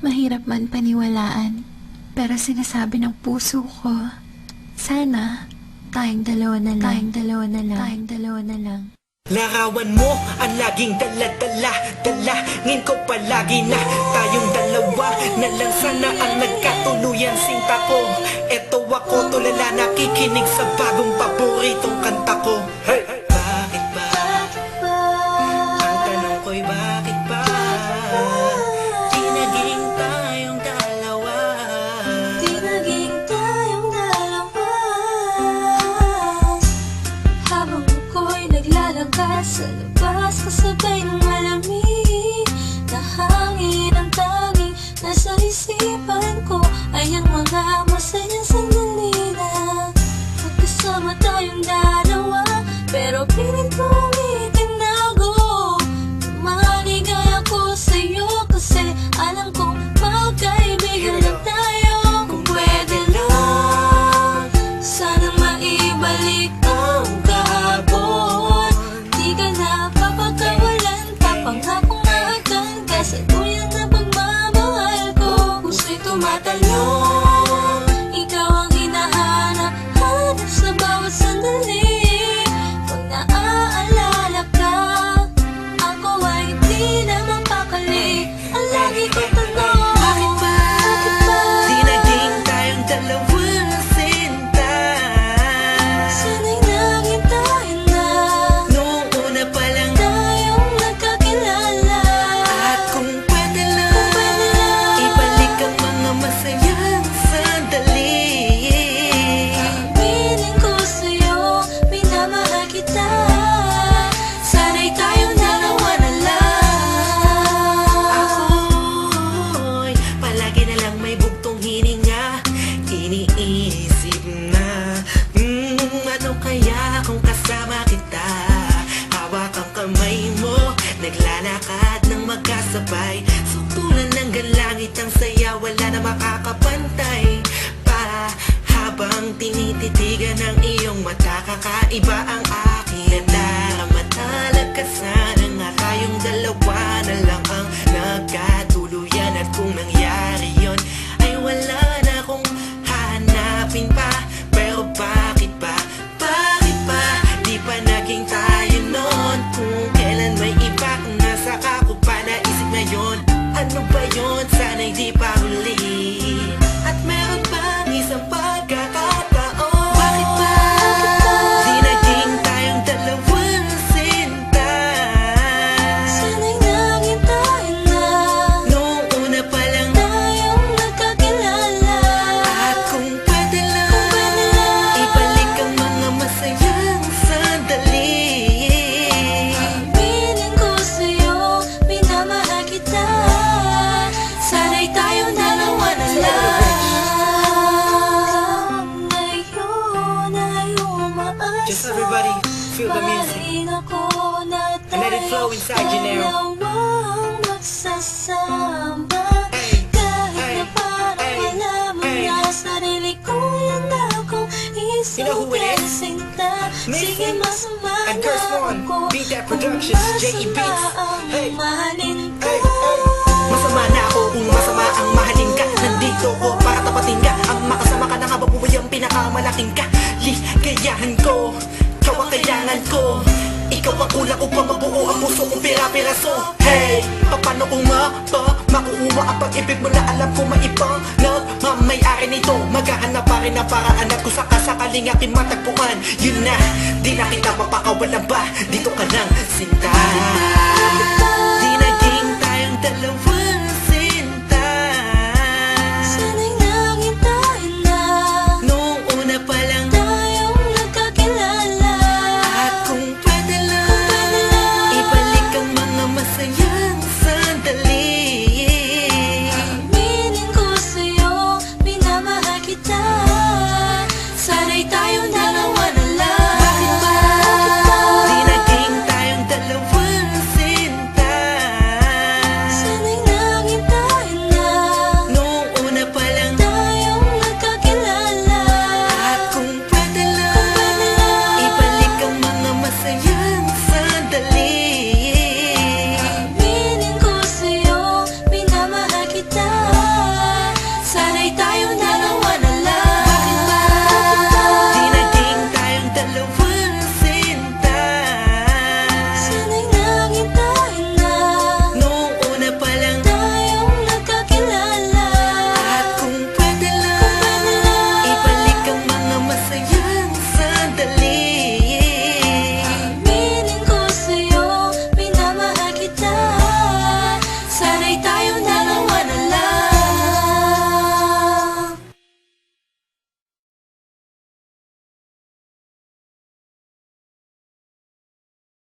Mahirap man paniwalaan, pero sinasabi ng puso ko, sana tayong dalawa na lang, tayong dalawa na lang, tayong dalawa na lang. Larawan mo ang laging dala-dala, dalangin ko palagi na tayong dalawa na lang sana ang nagkatuluyan. Sinta ko, eto ako tulala, nakikinig sa bagong paboritong kanta ko. Hey! Bakit ba? Ang tanong ko'y bakit ba? Di naging tayong dalawa. Di naging tayong dalawa. Habang ako'y naglalakad sa labas, kasabay ng malamig na hangin, ang tanging nasa isipan ko ay ang mga masayang sandali na magkasama tayong dalawa. Pero pilit kong itinago, maligay ako sa'yo kasi alam kong magkaibigan na tayo. Kung pwede lang, sana maibalik ang kahapon. Di ka na papagkawalan, papangako maagkan ka sa duyan na pagmamahal ko. Puso'y tumatalon, ikaw ang hinahanap-hanap sa bawat sandali. Pag naaalala ka, ako ay di na mapakali. Ang lagi ko tanong, bakit ba? Bakit ba? Di naging tayong dalawa, sinta. Sana'y naging tayo na, Noong una pa lang, tayong nagkakilala. at kung pwede lang, ibalik ang mga masayang sandali. Aminin ko sa'yo, minamahal kita. Sana'y tayong dalawa na lang. Ako'y palagi na lang may bugtong hininga, iniisip na ano kaya kung kasama kita. Hawak ang kamay mo, naglalakad ng magkasabay, sutulan ng galangit ang saya, wala na makakapantay pa. Habang tinititigan ng iyong mata, kakaiba ang aking nararamdaman. Ka sana nga tayong dalawa na lang ang nagkatuluyan. At kung nangyari yun, ay wala na akong hahanapin pa. Pero bakit ba? Bakit ba? Di pa naging tayo nun? Kung kailan may iba, kung nasa ko pa naisip na yun. Ano ba yun? Sana'y di pa huli. At meron bang isang pagkakataon? Bakit ba? Di naging tayong dalawa, sinta. Sana'y naging tayo na, Noong una pa lang, tayong nagkakilala. at kung pwede lang, ibalik ang mga masayang sandali. Aminin ko sa'yo, minamahal kita. Sana'y tayong dalawa na lang. Ngayon ay umaasa, Just everybody feel the music. mahalin ako na And let it flow inside you now. dalawang magsasama. Hey, Kahit hey, na parang hey, wala mo hey. na sarili ko, yan akong You know who it is? sinta. Sige, Mason masama and na Curse One, ako Beat That Productions, kung J.E. Beats. masama ang Hey, mahalin ka. hey, hey. Masama na ako kung masama ang mahalin ka. Nandito ko para tapatin ka. Ang makasama ka na nga babuhay ang pinakamalaking ka. Ligayahan ko, ikaw ang kailangan ko. Ikaw ang kulang upang mabuo ang puso kong pira-piraso. Hey, paano kung makukuha ang pag-ibig mo na alam ko maibang nagmamayari nito? Maghahanap pa rin ang paraan at kung sakasakaling aking matagpuan, yun na, di na kita mapakawalan ba? Dito ka lang, sinta. Bakit ba?